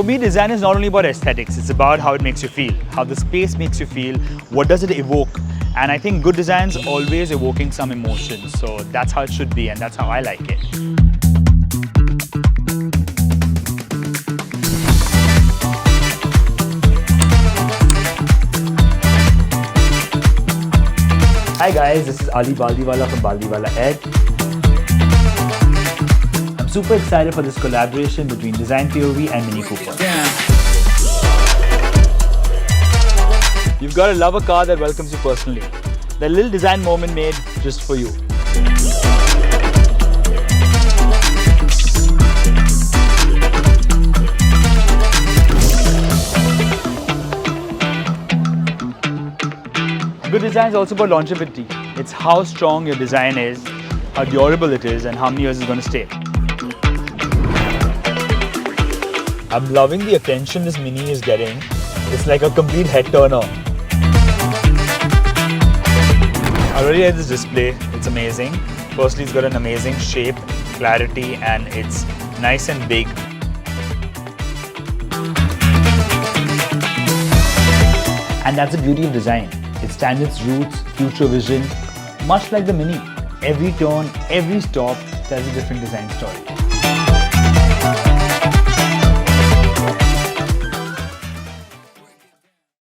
For me, design is not only about aesthetics, it's about how it makes you feel, how the space makes you feel, what does it evoke. And I think good design's always evoking some emotion. So that's how it should be and that's how I like it. Hi guys, this is Ali Baldiwala from Baldiwala Ed. I'm super excited for this collaboration between Design POV and Mini Cooper. You've got to love a car that welcomes you personally. That little design moment made just for you. Good design is also about longevity. It's how strong your design is, how durable it is, and how many years it's going to stay. I'm loving the attention this Mini is getting. It's like a complete head turner. I really like this display. It's amazing. Firstly, it's got an amazing shape, clarity, and it's nice and big. And that's the beauty of design. It stands its roots, future vision, much like the Mini. Every turn, every stop tells a different design story.